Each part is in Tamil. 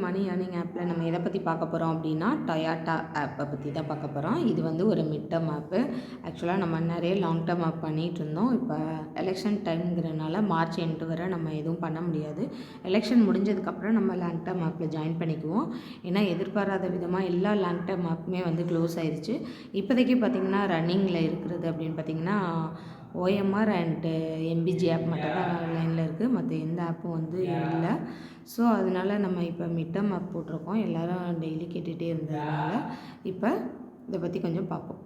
மணி ஏர்னிங் ஆப்பில் நம்ம எதை பற்றி பார்க்க போகிறோம் அப்படின்னா டொயாட்டா ஆப்பை பற்றி தான் பார்க்க போகிறோம். இது வந்து ஒரு மிட் டேர்ம் ஆப்பு. ஆக்சுவலாக நம்ம நிறைய லாங் டேர்ம் ஆப் பண்ணிகிட்டு இருந்தோம். இப்போ எலெக்ஷன் டைம்ங்கிறனால மார்ச் எண்டு வரை நம்ம எதுவும் பண்ண முடியாது. எலெக்ஷன் முடிஞ்சதுக்கப்புறம் நம்ம லாங் டேர்ம் ஆப்பில் ஜாயின் பண்ணிக்குவோம். ஏன்னா எதிர்பாராத விதமாக எல்லா லாங் டேர்ம் ஆப்புமே வந்து க்ளோஸ் ஆயிடுச்சு. இப்போதைக்கு பார்த்திங்கன்னா ரன்னிங்கில் இருக்கிறது அப்படின்னு பார்த்திங்கன்னா OMR அண்டு MBG ஆப் மட்டும் தான் லைனில் இருக்குது. மற்ற எந்த ஆப்பும் வந்து இல்லை. ஸோ அதனால் நம்ம இப்போ மிட் டேர்ம் ஆப் போட்டிருக்கோம். எல்லோரும் டெய்லி கேட்டுகிட்டே இருந்ததுனால இப்போ இதை பற்றி கொஞ்சம் பார்ப்போம்.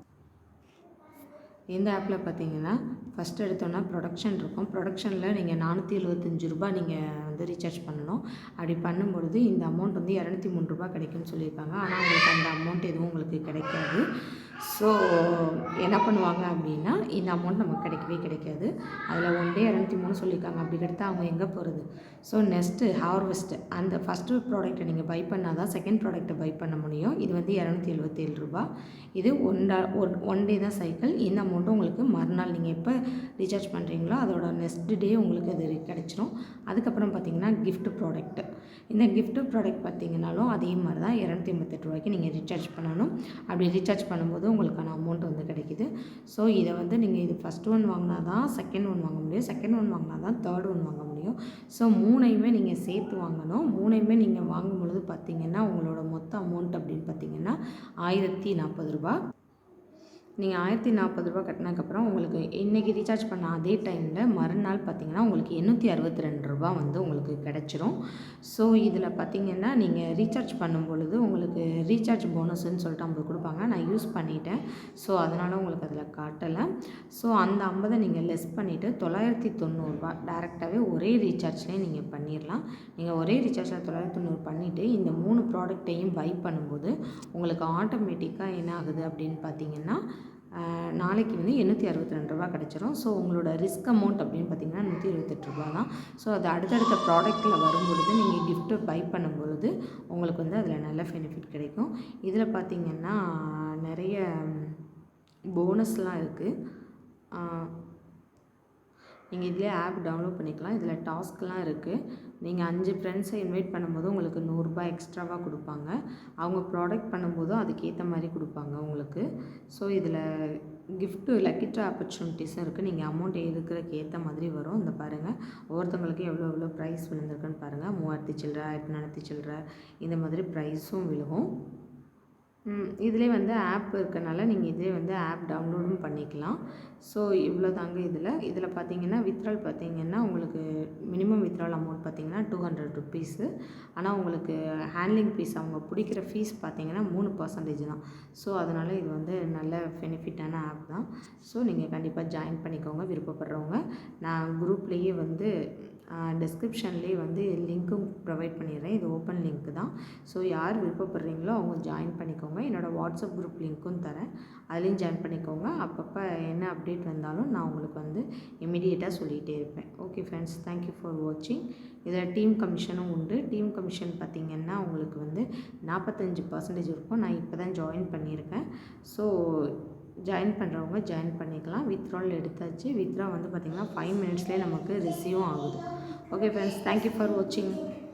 இந்த ஆப்பில் பார்த்தீங்கன்னா ஃபஸ்ட்டு எடுத்தோன்னா ப்ரொடக்ஷன் இருக்கும். ப்ரொடக்ஷனில் நீங்கள் 475 ரூபா நீங்கள் வந்து ரீசார்ஜ் பண்ணணும். அப்படி பண்ணும்பொழுது இந்த அமௌண்ட் வந்து 203 ரூபா கிடைக்கும்னு சொல்லியிருக்காங்க. ஆனால் உங்களுக்கு அந்த அமௌண்ட் எதுவும் உங்களுக்கு கிடைக்காது. ஸோ என்ன பண்ணுவாங்க அப்படின்னா இந்த அமௌண்ட் நமக்கு கிடைக்கவே கிடைக்காது. அதில் 1 டே 203 சொல்லியிருக்காங்க. அப்படி கிடைத்தா அவங்க எங்கே போகிறது? ஸோ நெக்ஸ்ட்டு ஹார்வெஸ்ட்டு அந்த ஃபஸ்ட்டு ப்ராடக்ட்டை நீங்கள் பை பண்ணால் தான் செகண்ட் ப்ராடக்ட்டை பை பண்ண முடியும். இது வந்து 277 ரூபா. இது ஒன் டே தான் சைக்கிள். இந்த அமௌண்ட்டும் உங்களுக்கு மறுநாள் நீங்கள் எப்போ ரீசார்ஜ் பண்ணுறீங்களோ அதோட நெக்ஸ்ட் டே உங்களுக்கு அது கிடச்சிரும். அதுக்கப்புறம் பார்த்திங்கன்னா கிஃப்ட் ப்ராடக்ட்டு. இந்த கிஃப்ட் ப்ராடக்ட் பார்த்திங்கனாலும் அதே மாதிரி தான் 288 ரூபாய்க்கு நீங்கள் ரீசார்ஜ் பண்ணணும். அப்படி ரீசார்ஜ் பண்ணும்போது உங்களுக்கான அமௌண்ட் வந்து கிடைக்கிது. ஸோ இதை வந்து நீங்கள் இது ஃபஸ்ட் ஒன் வாங்கினா தான் செகண்ட் ஒன் வாங்க முடியும். செகண்ட் ஒன் வாங்கினா தான் தேர்ட் ஒன் வாங்க முடியும். ஸோ 3யுமே நீங்கள் சேர்த்து வாங்கணும். 3யுமே நீங்கள் வாங்கும் பொழுது பார்த்திங்கன்னா உங்களோட மொத்த அமௌண்ட் அப்படின்னு பார்த்திங்கன்னா 1040 ரூபா. நீங்கள் 1040 ரூபா கட்டினதுக்கப்புறம் உங்களுக்கு இன்றைக்கி ரீசார்ஜ் பண்ண அதே டைமில் மறுநாள் பார்த்திங்கன்னா உங்களுக்கு 862 ரூபா வந்து உங்களுக்கு கிடச்சிரும். ஸோ இதில் பார்த்திங்கன்னா நீங்கள் ரீசார்ஜ் பண்ணும் பொழுது உங்களுக்கு ரீசார்ஜ் போனஸ்ன்னு சொல்லிட்டு 50 கொடுப்பாங்க. நான் யூஸ் பண்ணிட்டேன். ஸோ அதனால் உங்களுக்கு அதில் காட்டலை. ஸோ அந்த 50 நீங்கள் லெஸ் பண்ணிவிட்டு 990 ரூபா டேரெக்டாகவே ஒரே ரீசார்ஜ்லேயே நீங்கள் பண்ணிடலாம். நீங்கள் ஒரே ரீசார்ஜில் 990 பண்ணிவிட்டு இந்த 3 ப்ராடக்ட்டையும் பை பண்ணும்போது உங்களுக்கு ஆட்டோமேட்டிக்காக என்ன ஆகுது அப்படின்னு பார்த்திங்கன்னா நாளைக்கு வந்து 862 ரூபா கிடச்சிரும். ஸோ உங்களோட ரிஸ்க் அமௌண்ட் அப்படின்னு பார்த்திங்கன்னா 128 ரூபா தான். ஸோ அது அடுத்தடுத்த ப்ராடக்ட்டில் வரும்பொழுது நீங்கள் கிஃப்ட்டு பை பண்ணும்பொழுது உங்களுக்கு வந்து அதில் நல்ல பெனிஃபிட் கிடைக்கும். இதில் பார்த்திங்கன்னா நிறைய போனஸ்லாம் இருக்குது. நீங்கள் இதிலே ஆப் டவுன்லோட் பண்ணிக்கலாம். இதில் டாஸ்க்லாம் இருக்குது. நீங்கள் 5 ஃப்ரெண்ட்ஸை இன்வைட் பண்ணும்போது உங்களுக்கு 100 ரூபா எக்ஸ்ட்ராவாக கொடுப்பாங்க. அவங்க ப்ராடக்ட் பண்ணும்போதும் அதுக்கேற்ற மாதிரி கொடுப்பாங்க உங்களுக்கு. ஸோ இதில் கிஃப்ட்டு லக்கி ட்ரா ஆப்பர்ச்சுனிட்டிஸும் இருக்குது. நீங்கள் அமௌண்ட் இருக்கிறதுக்கு ஏற்ற மாதிரி வரும். இந்த பாருங்கள், ஒவ்வொருத்தவங்களுக்கு எவ்வளோ ப்ரைஸ் விழுந்திருக்குன்னு பாருங்கள். 3000 சில்லற, 1400 சில்லற இந்த மாதிரி ப்ரைஸும் விழுகும். இதிலே வந்து ஆப் இருக்கனால நீங்கள் இதிலே வந்து ஆப் டவுன்லோடும் பண்ணிக்கலாம். ஸோ இவ்வளோ தாங்க இதில் பார்த்தீங்கன்னா வித்ட்ரால் பார்த்தீங்கன்னா உங்களுக்கு மினிமம் வித்ட்ரால் அமௌண்ட் பார்த்தீங்கன்னா 200 ருப்பீஸு. ஆனால் உங்களுக்கு ஹேண்ட்லிங் ஃபீஸ் அவங்க பிடிக்கிற ஃபீஸ் பார்த்தீங்கன்னா 3% தான். ஸோ அதனால் இது வந்து நல்ல பெனிஃபிட்டான ஆப் தான். ஸோ நீங்கள் கண்டிப்பாக ஜாயின் பண்ணிக்கோங்க விருப்பப்படுறவங்க. நான் குரூப்லேயே வந்து டிஸ்கிரிப்ஷன்லேயே வந்து லிங்க்கும் ப்ரொவைட் பண்ணிடுறேன். இது ஓப்பன் லிங்க் தான். ஸோ யார் விருப்பப்படுறீங்களோ அவங்க ஜாயின் பண்ணிக்கோங்க. என்னோடய வாட்ஸ்அப் குரூப் லிங்க்கும் தரேன். அதுலேயும் ஜாயின் பண்ணிக்கோங்க. அப்பப்போ என்ன அப்டேட் வந்தாலும் நான் உங்களுக்கு வந்து இமிடியேட்டாக சொல்லிகிட்டே இருப்பேன். ஓகே ஃப்ரெண்ட்ஸ், தேங்க்யூ ஃபார் வாட்சிங். இதில் டீம் கமிஷனும் உண்டு. டீம் கமிஷன் பார்த்திங்கன்னா உங்களுக்கு வந்து 45% இருக்கும். நான் இப்போ தான் ஜாயின் பண்ணியிருக்கேன். ஸோ ஜாயின் பண்ணுறவங்க ஜாயின் பண்ணிக்கலாம். வித்ட்ரால் எடுத்தாச்சு. வித்ட்ரா வந்து பார்த்திங்கன்னா 5 மினிட்ஸ்லேயே நமக்கு ரிசீவும் ஆகுது. ஓகே ஃப்ரெண்ட்ஸ், தேங்க்யூ ஃபார் வாட்சிங்.